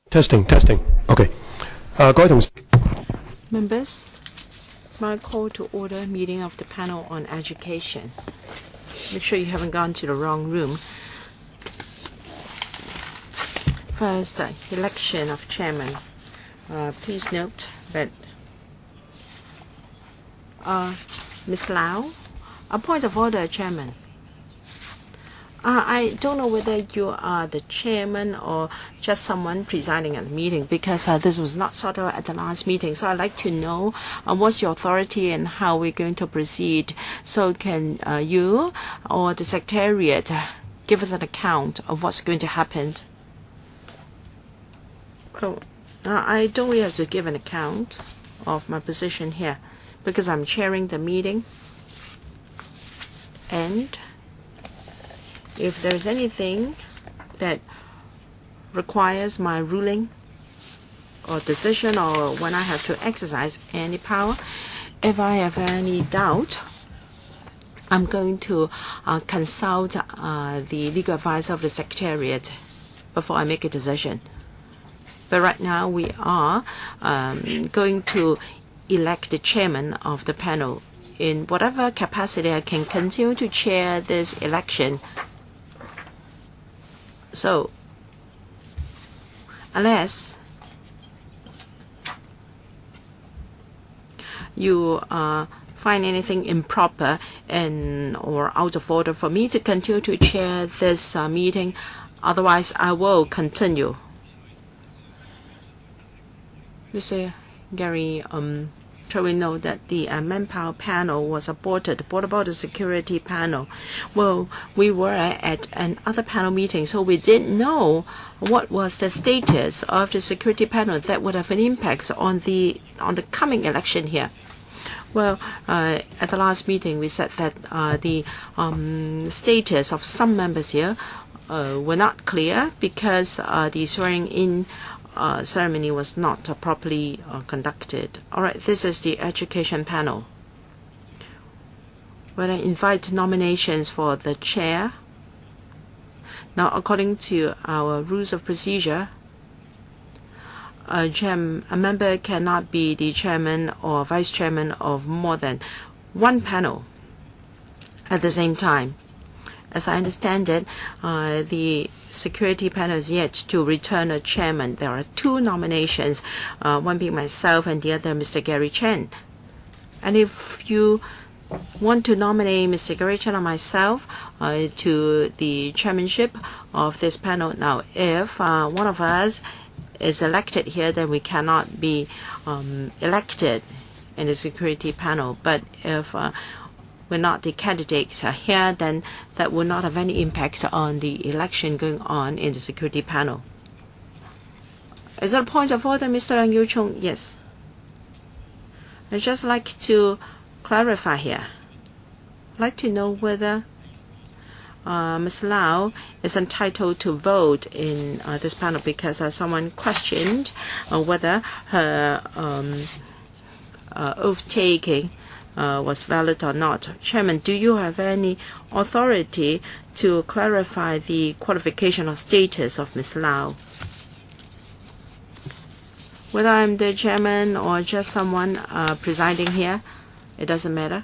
Testing. Okay. 各位同事 Members, my call to order meeting of the panel on education. Make sure you haven't gone to the wrong room. First, election of chairman. Please note that Ms. Lau, a point of order, chairman. I don't know whether you are the chairman or just someone presiding at the meeting, because this was not sorted out at the last meeting. So I'd like to know what's your authority and how we're going to proceed. So can you or the secretariat give us an account of what's going to happen? Well, I don't really have to give an account of my position here because I'm chairing the meeting. And if there's anything that requires my ruling or decision, or when I have to exercise any power, if I have any doubt, I'm going to consult the legal advisor of the secretariat before I make a decision. But right now we are going to elect the chairman of the panel. In whatever capacity, I can continue to chair this election. So, unless you find anything improper or out of order for me to continue to chair this meeting, otherwise I will continue. Mr. Gary, we know that the manpower panel was aborted. What about the security panel? Well, we were at another panel meeting, so we didn't know what was the status of the security panel that would have an impact on the coming election here. Well, at the last meeting, we said that the status of some members here were not clear because the swearing-in ceremony was not properly conducted. All right, this is the education panel. When I invite nominations for the chair, now according to our rules of procedure, a member cannot be the chairman or vice chairman of more than one panel at the same time. As I understand it, the security panel is yet to return a chairman. There are two nominations, one being myself and the other Mr. Gary Chen. And if you want to nominate Mr. Gary Chen or myself to the chairmanship of this panel, now if one of us is elected here, then we cannot be elected in the security panel. But if we're not the candidates here, then that will not have any impact on the election going on in the security panel. Is that a point of order, Mr. Ang Yu Chung? Yes. I'd just like to clarify here. I'd like to know whether Ms. Lau is entitled to vote in this panel, because someone questioned whether her oath-taking was valid or not. Chairman, do you have any authority to clarify the qualification or status of Ms. Lau? Whether I'm the chairman or just someone presiding here, it doesn't matter.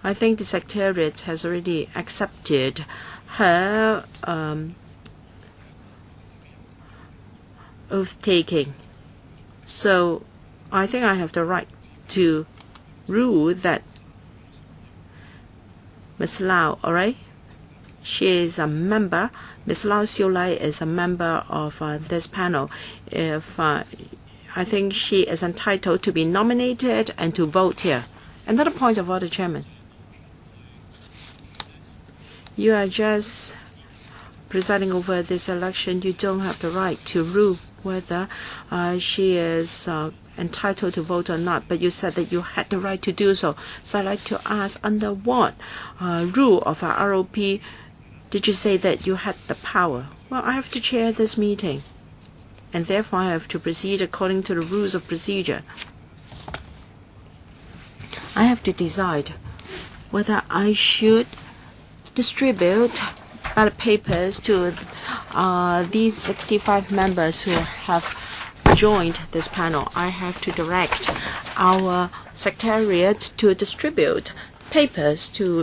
I think the secretariat has already accepted her oath-taking. So I think I have the right to rule that Ms. Lau, all right? She is a member. Ms. Lau Siulai is a member of this panel. If I think she is entitled to be nominated and to vote here. Another point of order, Chairman. You are just presiding over this election. You don't have the right to rule whether she is entitled to vote or not, but you said that you had the right to do so. So I'd like to ask, under what rule of our ROP did you say that you had the power? Well, I have to chair this meeting, and therefore I have to proceed according to the rules of procedure. I have to decide whether I should distribute ballot papers to these 65 members who have joined this panel. I have to direct our secretariat to distribute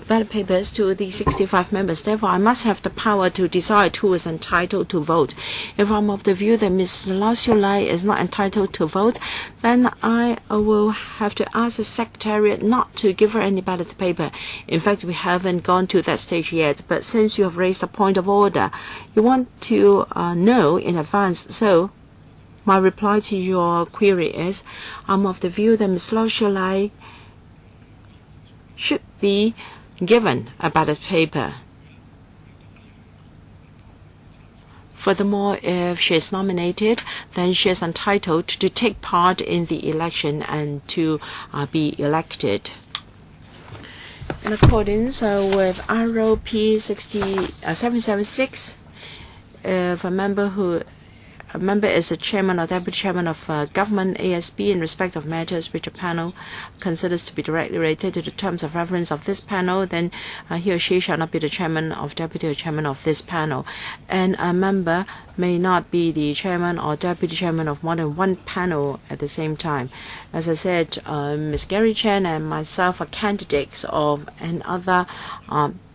ballot papers to the 65 members. Therefore, I must have the power to decide who is entitled to vote. If I'm of the view that Ms. Lau Siu-lei is not entitled to vote, then I will have to ask the secretariat not to give her any ballot paper. In fact, we haven't gone to that stage yet, but since you have raised a point of order, you want to know in advance. So my reply to your query is, I'm of the view that Ms. Lau Siu-lei should be given a ballot paper. Furthermore, if she is nominated, then she is entitled to take part in the election and to be elected. In accordance with ROP 776, if a member is a chairman or deputy chairman of government ASB in respect of matters which a panel considers to be directly related to the terms of reference of this panel, then he or she shall not be the chairman or deputy or chairman of this panel. And a member may not be the chairman or deputy chairman of more than one panel at the same time. As I said, Ms. Gary Chen and myself are candidates of another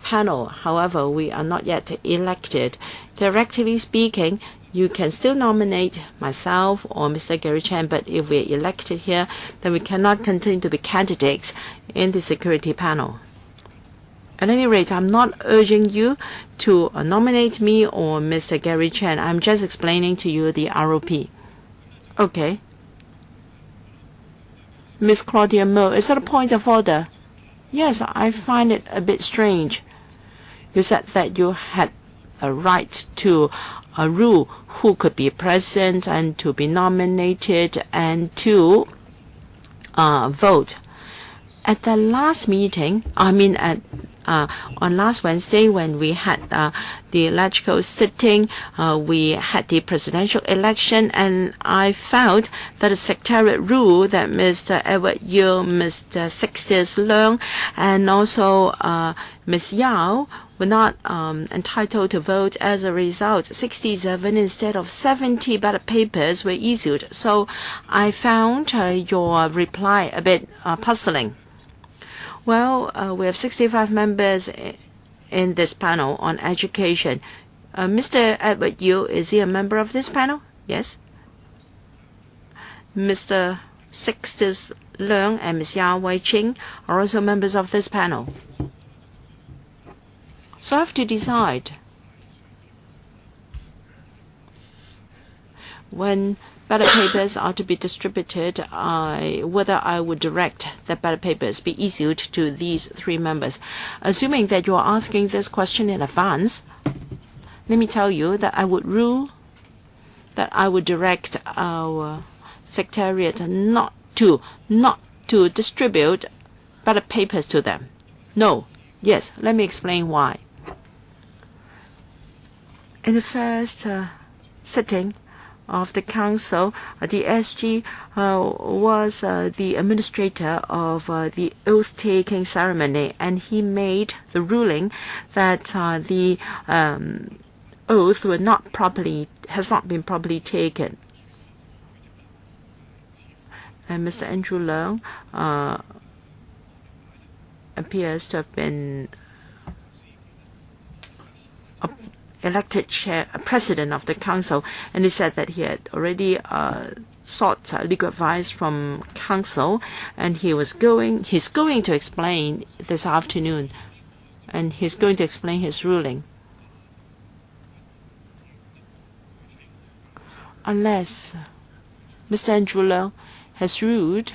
panel. However, we are not yet elected. Theoretically speaking, you can still nominate myself or Mr. Gary Chen, but if we are elected here, then we cannot continue to be candidates in the security panel. At any rate, I'm not urging you to nominate me or Mr. Gary Chen. I'm just explaining to you the ROP. Okay. Ms. Claudia Mo, is that a point of order? Yes, I find it a bit strange. You said that you had a right to rule who could be present and to be nominated and to vote. At the last meeting, on last Wednesday when we had the electoral sitting, we had the presidential election, and I found that the secretariat ruled that Mr. Edward Yiu, Mr. Sixtus Leung, and also Ms. Yao were not entitled to vote. As a result, 67 instead of 70 ballot papers were issued. So I found your reply a bit puzzling. Well, we have 65 members in this panel on education. Mr. Edward Yiu, is he a member of this panel? Yes. Mr. Sixtus Leung and Ms. Yao Wei-ching are also members of this panel. So I have to decide when ballot papers are to be distributed, whether I would direct that ballot papers be issued to these three members. Assuming that you are asking this question in advance, let me tell you that I would rule that I would direct our secretariat not to distribute ballot papers to them. No. Yes, let me explain why. In the first sitting of the council, the SG was the administrator of the oath-taking ceremony, and he made the ruling that the oath has not been properly taken. And Mr. Andrew Leung appears to have been elected president of the council, and he said that he had already sought legal advice from council, and he's going to explain this afternoon, and he's going to explain his ruling. Unless Mr. Andrew Leung has ruled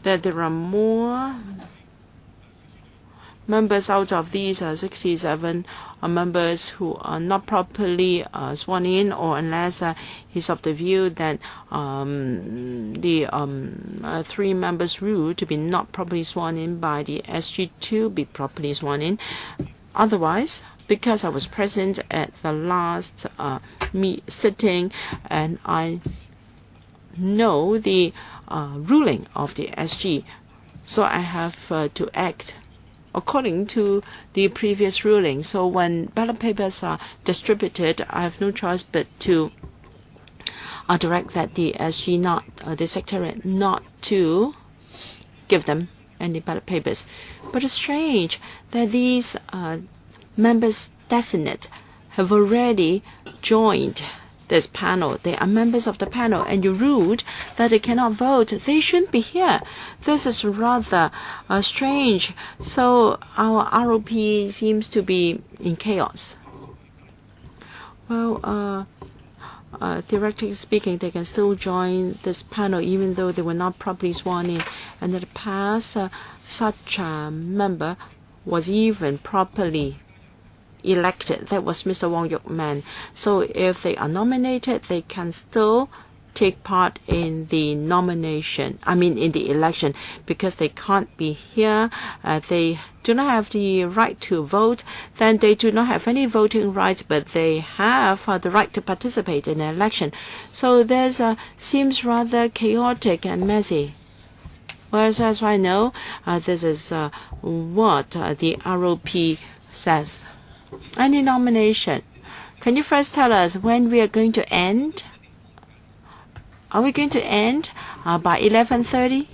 that there are more members out of these 67 members who are not properly sworn in, or unless he's of the view that the three members ruled to be not properly sworn in by the SG to be properly sworn in. Otherwise, because I was present at the last sitting and I know the ruling of the SG, so I have to act according to the previous ruling. So when ballot papers are distributed, I have no choice but to direct that the SG the Secretariat not to give them any ballot papers. But it's strange that these members designate have already joined this panel. They are members of the panel, and you ruled that they cannot vote. They shouldn't be here. This is rather strange. So our ROP seems to be in chaos. Well, theoretically speaking, they can still join this panel even though they were not properly sworn in. And in the past, such a member was even properly elected. That was Mr. Wong Yok Man. So if they are nominated, they can still take part in the in the election, because they can't be here. They do not have the right to vote. Then they do not have any voting rights, but they have the right to participate in the election. So there's seems rather chaotic and messy. Whereas, as I know, this is what the ROP says. Any nomination? Can you first tell us when we are going to end? Are we going to end by 11:30?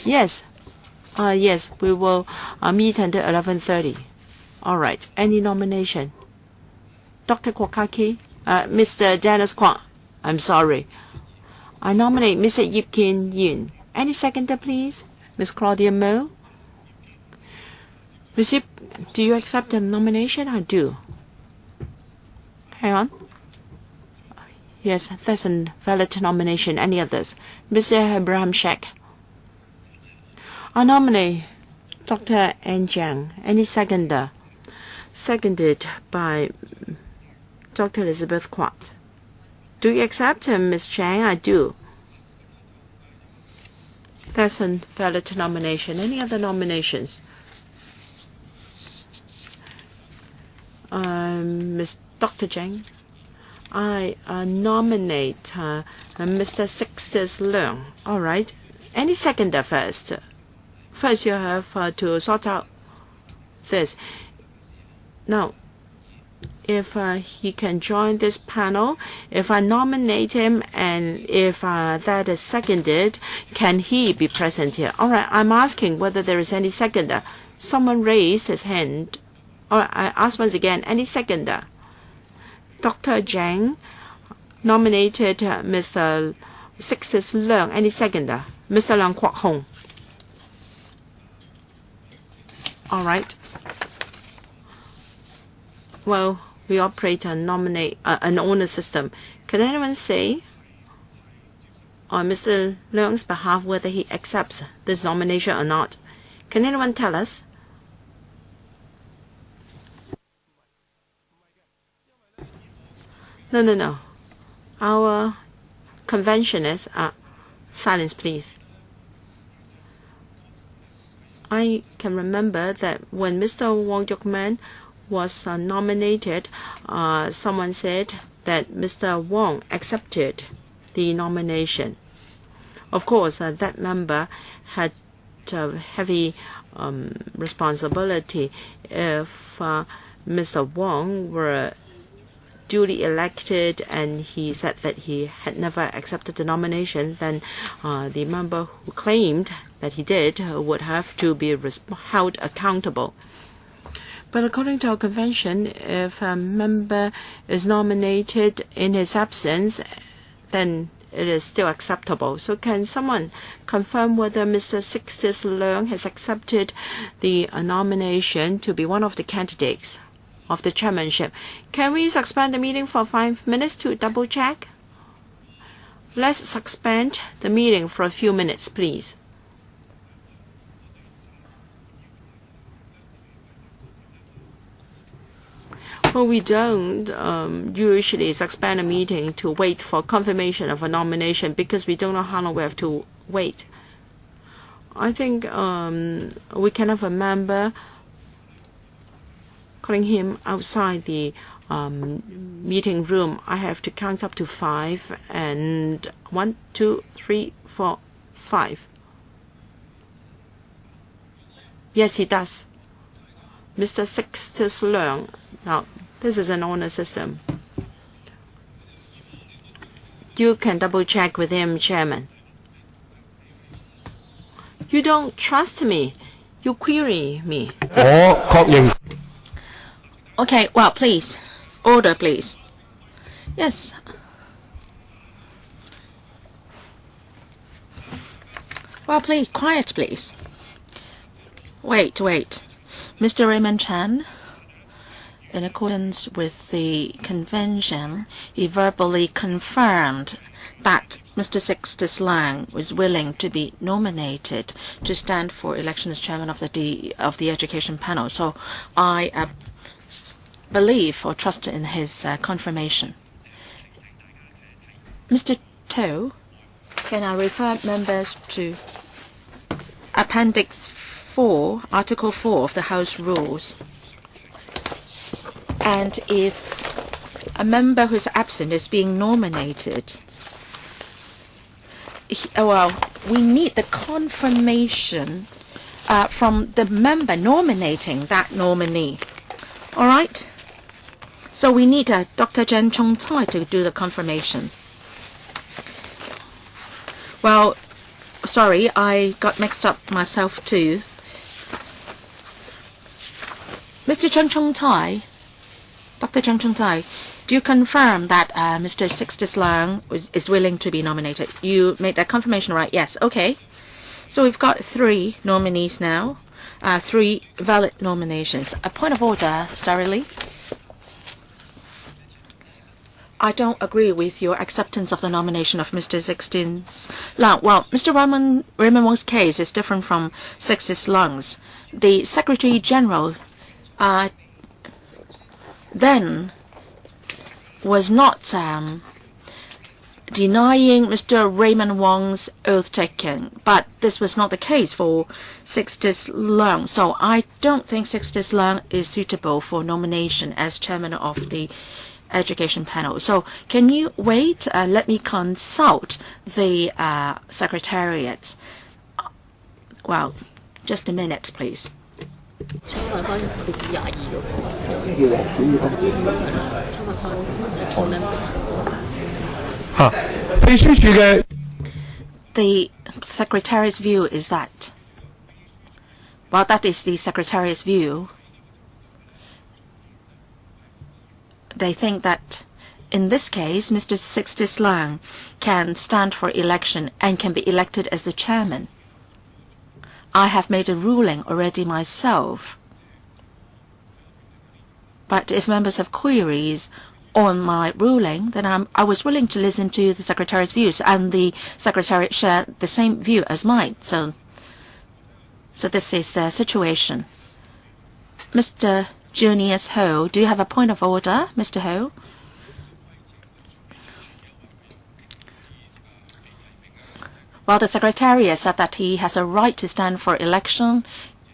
Yes. Yes, we will meet until 11:30. All right. Any nomination? Dr. Kwokaki? Mr. Dennis Kwok. I'm sorry. I nominate Mr. Yip Kin Yoon. Any seconder, please? Miss Claudia Mo? Miss Yip, do you accept the nomination? I do. Hang on. Yes, that's a valid nomination. Any others? Mr. Abraham Sheikh. I nominate Dr. An Jiang. Any seconder? Seconded by Dr. Elizabeth Kwok. Do you accept him, Ms. Chang? I do. That's a valid nomination. Any other nominations? Ms. Dr. Chang. I nominate Mr. Sixtus Leung. All right. Any seconder first? First, you have to sort out this. Now, if he can join this panel, if I nominate him and if that is seconded, can he be present here? All right. I'm asking whether there is any seconder. Someone raised his hand. All right, I ask once again, any seconder? Dr. Zhang nominated Mr. Sixtus Leung. Any seconder? Mr. Leung Kwok Hong. All right. Well, we operate an honor system. Can anyone say on Mr. Leung's behalf whether he accepts this nomination or not? Can anyone tell us? No. Our convention is silence, please. I can remember that when Mr. Wong Yok Man was nominated, someone said that Mr. Wong accepted the nomination. Of course, that member had heavy responsibility. If Mr. Wong were duly elected and he said that he had never accepted the nomination, then the member who claimed that he did would have to be held accountable. But according to our convention, if a member is nominated in his absence, then it is still acceptable. So can someone confirm whether Mr. Sixtus Leung has accepted the nomination to be one of the candidates of the chairmanship? Can we suspend the meeting for 5 minutes to double check? Let's suspend the meeting for a few minutes, please. Well, we don't usually suspend a meeting to wait for confirmation of a nomination because we don't know how long we have to wait. I think we can have a member calling him outside the meeting room. I have to count up to 5 and 1, 2, 3, 4, 5. Yes, he does. Mr. Sixtus Leung. Now, this is an honor system. You can double check with him, Chairman. You don't trust me. You query me. 我確認。 Okay, well, please. Order, please. Yes. Well, please, quiet, please. Wait. Mr. Raymond Chan, in accordance with the convention, he verbally confirmed that Mr. Sixtus Leung was willing to be nominated to stand for election as chairman of the education panel. So I believe or trust in his confirmation. Mr. To, can I refer members to Appendix 4, Article 4 of the House Rules? And if a member who is absent is being nominated, we need the confirmation from the member nominating that nominee. All right? So we need Dr. Chen Chong-tai to do the confirmation. Well, sorry, I got mixed up myself too. Mr. Chen Chong-tai, Dr. Chen Chong-tai, do you confirm that Mr. Sixtus Leung is willing to be nominated? You made that confirmation, right? Yes, okay. So we've got 3 nominees now, 3 valid nominations. A point of order, Starry Lee. I don't agree with your acceptance of the nomination of Mr. Sixtus Leung. Well, Mr. Raymond Wong's case is different from Sixtus Leung's. The Secretary General then was not denying Mr. Raymond Wong's oath-taking, but this was not the case for Sixtus Leung. So I don't think Sixtus Leung is suitable for nomination as chairman of the education panel. So can you wait? Let me consult the secretariat. Well, just a minute, please. 秘書處嘅 The secretariat's view is that, well, that is the secretariat's view. They think that in this case, Mr. Sixtus Leung can stand for election and can be elected as the chairman. I have made a ruling already myself. But if members have queries on my ruling, then I was willing to listen to the Secretariat's views, and the Secretariat shared the same view as mine. So this is the situation. Mr. Junius Ho, do you have a point of order, Mr. Ho? Well, the Secretariat said that he has a right to stand for election,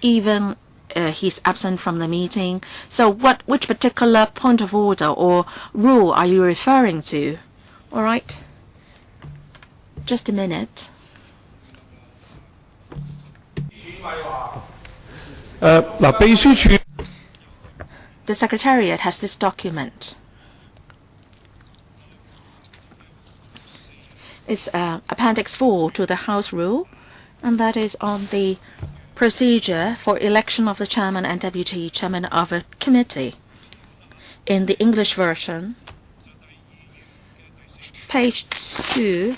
even he's absent from the meeting. So which particular point of order or rule are you referring to? All right. Just a minute. 秘書處 The Secretariat has this document. It's Appendix 4 to the House Rule, and that is on the procedure for election of the chairman and deputy chairman of a committee. In the English version, page 2,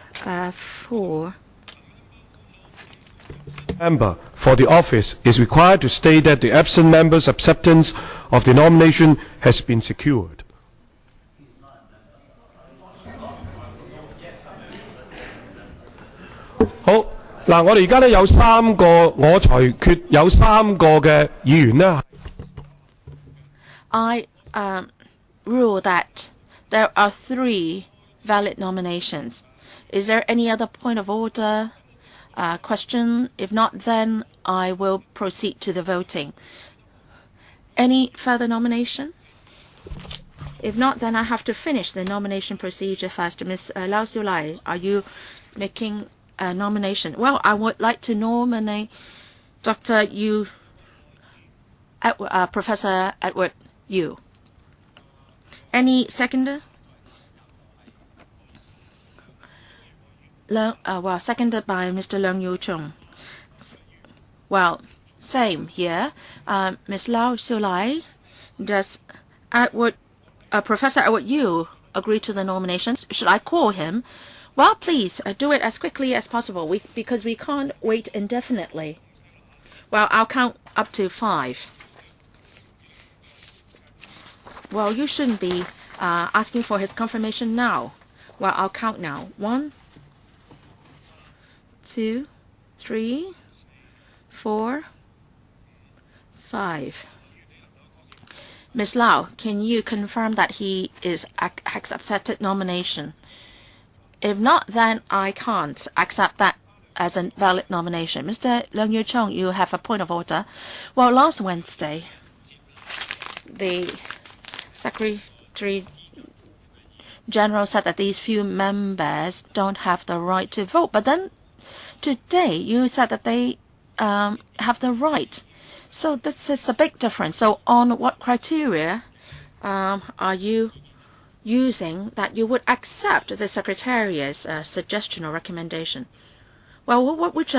4. member for the office is required to state that the absent member's acceptance of the nomination has been secured. 好，嗱，我哋而家咧有3個，我裁決有3個嘅議員咧。I rule that there are 3 valid nominations. Is there any other point of order? Question? If not, then I will proceed to the voting. Any further nomination? If not, then I have to finish the nomination procedure first. Ms. Lau Xiulai, are you making a nomination? Well, I would like to nominate Dr. Yu Professor Edward Yu. Any seconder? Well, seconded by Mr. Leung Yu Chung. Well, same here. Ms. Lau Xiulai, does Professor Edward Yu agree to the nominations? Should I call him? Well, please do it as quickly as possible because we can't wait indefinitely. Well, I'll count up to 5. Well, you shouldn't be asking for his confirmation now. Well, I'll count now. 1, 2, 3, 4, 5. Ms. Lau, can you confirm that he has accepted nomination? If not, then I can't accept that as a valid nomination. Mr. Leung Yu Chung, you have a point of order. Well, last Wednesday, the Secretary General said that these few members don't have the right to vote. But then today you said that they have the right. So this is a big difference. So on what criteria are you using that you would accept the Secretariat's suggestion or recommendation? Well, which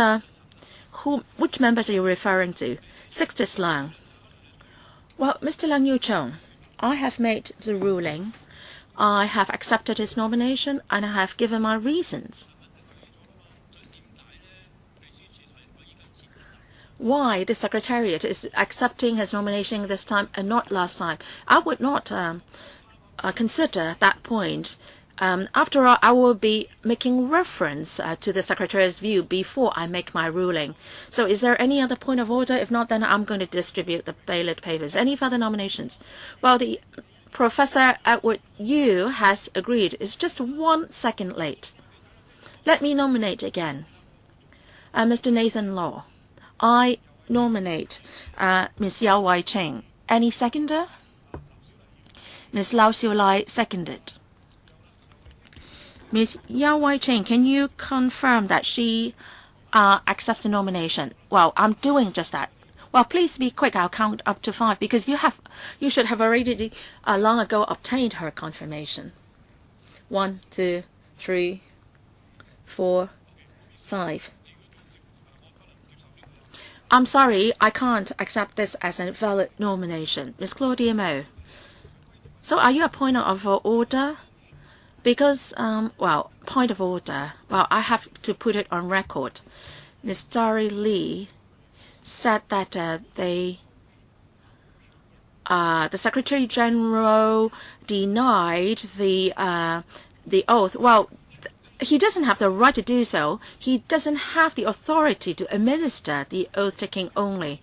members are you referring to? Sixtus Leung. Well, Mr. Leung Yu Chung, I have made the ruling. I have accepted his nomination and I have given my reasons. Why the Secretariat is accepting his nomination this time and not last time? I would not consider that point. After all, I will be making reference to the Secretariat's view before I make my ruling. So is there any other point of order? If not, then I'm going to distribute the ballot papers. Any further nominations? Well, the Professor Edward Yu has agreed. It's just 1 second late. Let me nominate again. Mr. Nathan Law. I nominate Ms. Yao Wai-cheng. Any seconder? Ms. Lau Xiulai seconded. Ms. Yao Wai-cheng, can you confirm that she accepts the nomination? Well, I'm doing just that. Well, please be quick. I'll count up to 5 because you should have already long ago obtained her confirmation. 1, 2, 3, 4, 5. I'm sorry, I can't accept this as a valid nomination. Ms. Claudia Mo. So are you a point of order? Because, well, point of order. Well, I have to put it on record. Ms. Dory Lee said that the Secretary General denied the oath. Well, he doesn't have the right to do so. He doesn't have the authority to administer the oath-taking only.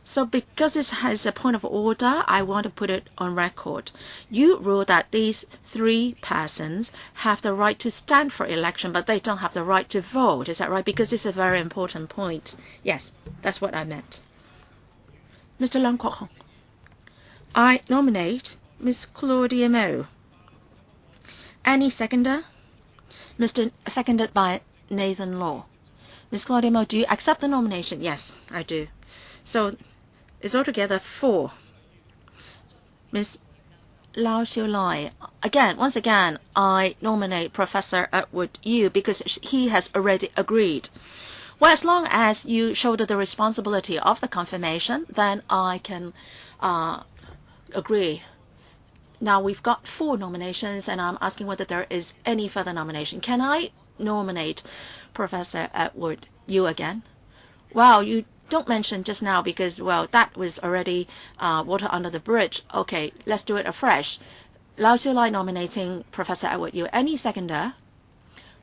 So because this has a point of order, I want to put it on record. You rule that these 3 persons have the right to stand for election, but they don't have the right to vote. Is that right? Because this is a very important point. Yes, that's what I meant. Mr. Leung Kwok Hong. I nominate Ms. Claudia Mo. Any seconder? Seconded by Nathan Law. Ms. Claudia Mo, do you accept the nomination? Yes, I do. So it's altogether 4. Ms. Lau Xiulai. Once again, I nominate Professor Edward Yu because he has already agreed. Well, as long as you shoulder the responsibility of the confirmation, then I can agree. Now we've got 4 nominations, and I'm asking whether there is any further nomination. Can I nominate Professor Edward Yu again? Well, you don't mention just now because, well, that was already water under the bridge. Okay, let's do it afresh. Lau Xiulai nominating Professor Edward Yu. Any seconder?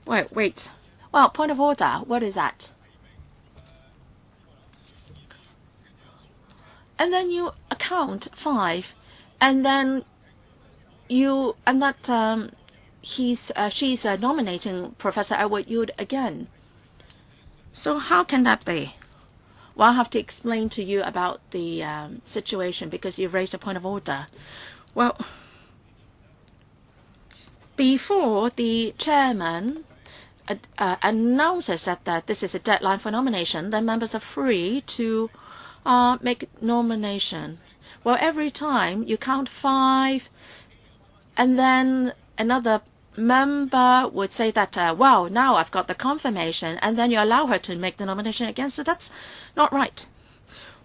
Wait. Well, point of order. What is that? And then you account 5, and then she's nominating Professor Edward Yu again. So how can that be? Well, I'll have to explain to you about the situation because you've raised a point of order. Well, before the chairman announces that this is a deadline for nomination, then members are free to make nomination. Well, every time you count 5, and then another member would say that, well, now I've got the confirmation, and then you allow her to make the nomination again. So that's not right.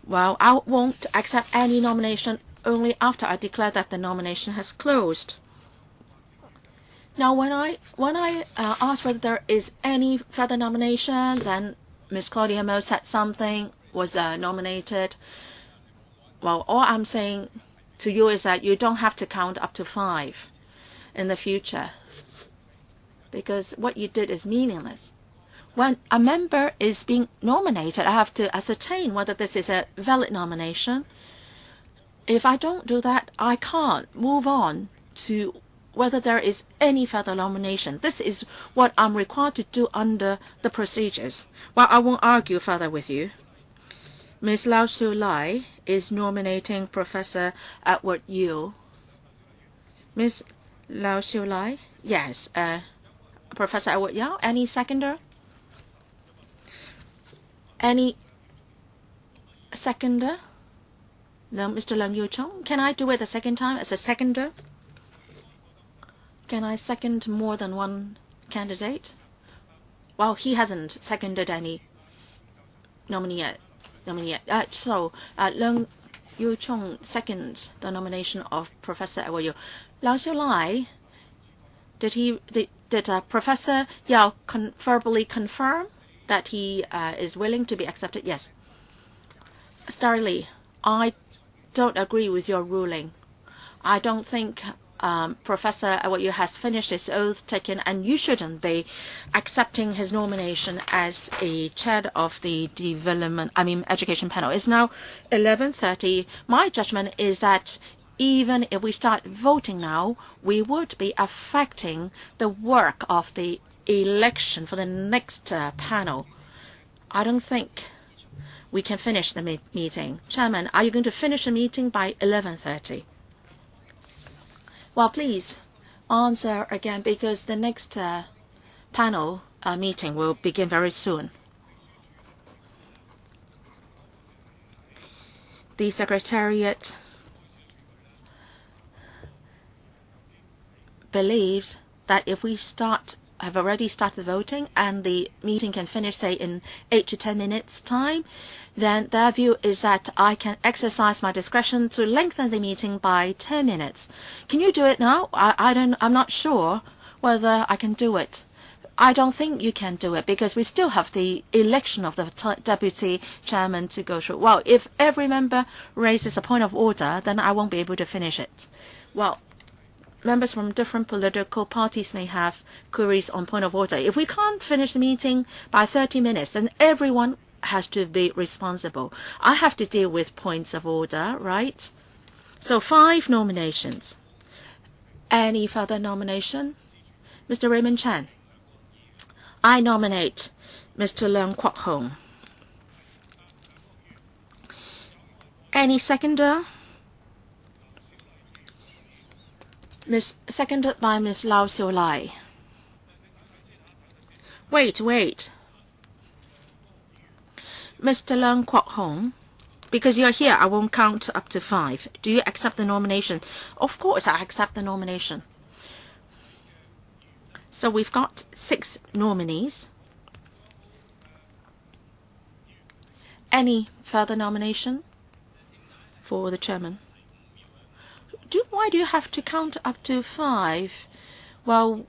Well, I won't accept any nomination only after I declare that the nomination has closed. Now, when I asked whether there is any further nomination, then Ms. Claudia Mo said something was nominated. Well, all I'm saying to you is that you don't have to count up to 5 in the future, because what you did is meaningless. When a member is being nominated, I have to ascertain whether this is a valid nomination. If I don't do that, I can't move on to whether there is any further nomination. This is what I'm required to do under the procedures. Well, I won't argue further with you. Ms. Lau Siu Lai is nominating Professor Edward Yiu. Ms. Lau Siu Lai? Yes, Professor Edward Yiu. Any seconder? Any seconder? No, Mr. Leung Yiu Chung. Can I do it a second time as a seconder? Can I second more than one candidate? Well, he hasn't seconded any nominee yet. So, Leung Yiu Chung seconds the nomination of Professor Edward Yiu. Lau Siu Lai, did Professor Yao verbally confirm that he is willing to be accepted? Yes. Starry Lee, I don't agree with your ruling. I don't think Professor Edward Yiu has finished his oath taken, and you shouldn't be accepting his nomination as a chair of the education panel. It's now 11:30. My judgment is that even if we start voting now, we would be affecting the work of the election for the next panel. I don't think we can finish the meeting. Chairman, are you going to finish the meeting by 11:30? Well, please answer again, because the next panel meeting will begin very soon. The Secretariat believes that if we have already started voting and the meeting can finish, say, in 8 to 10 minutes time, then their view is that I can exercise my discretion to lengthen the meeting by 10 minutes. Can you do it now? I'm not sure whether I can do it. I don't think you can do it, because we still have the election of the deputy chairman to go through. Well, if every member raises a point of order, then I won't be able to finish it. Well, members from different political parties may have queries on point of order. If we can't finish the meeting by 30 minutes, then everyone has to be responsible. I have to deal with points of order, right? So 5 nominations. Any further nomination? Mr. Raymond Chan. I nominate Mr. Leung Kwok Hong. Any seconder? Seconded by Ms. Lau Siu Lai. Wait. Mr. Leung Kwok Hong, because you're here, I won't count up to 5. Do you accept the nomination? Of course, I accept the nomination. So we've got 6 nominees. Any further nomination for the chairman? Why do you have to count up to 5? Well,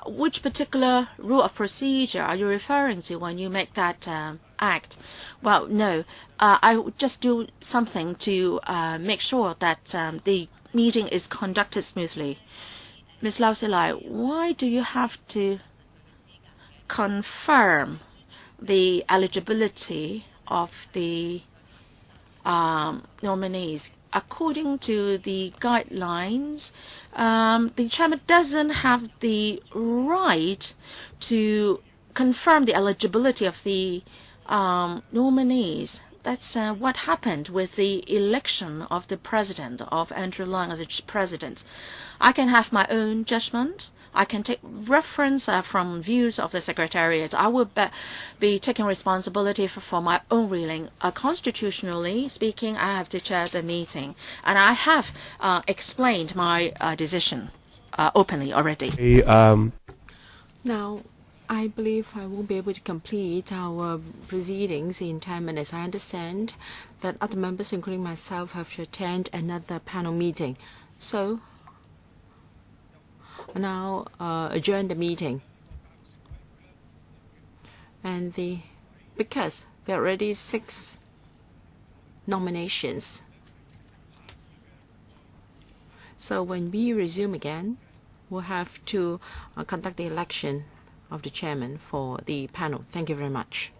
which particular rule of procedure are you referring to when you make that act? Well, no. I would just do something to make sure that the meeting is conducted smoothly. Ms. Lau Siu Lai, why do you have to confirm the eligibility of the nominees? According to the guidelines, the chairman doesn't have the right to confirm the eligibility of the nominees. That's what happened with the election of the president, of Andrew Leung as the president. I can have my own judgment. I can take reference from views of the Secretariat. I will be taking responsibility for my own ruling. Constitutionally speaking, I have to chair the meeting, and I have explained my decision openly already. Now, I believe I won't be able to complete our proceedings in 10 minutes. I understand that other members, including myself, have to attend another panel meeting. So, now adjourn the meeting. And because there are already 6 nominations. So when we resume again, we'll have to conduct the election of the chairman for the panel. Thank you very much.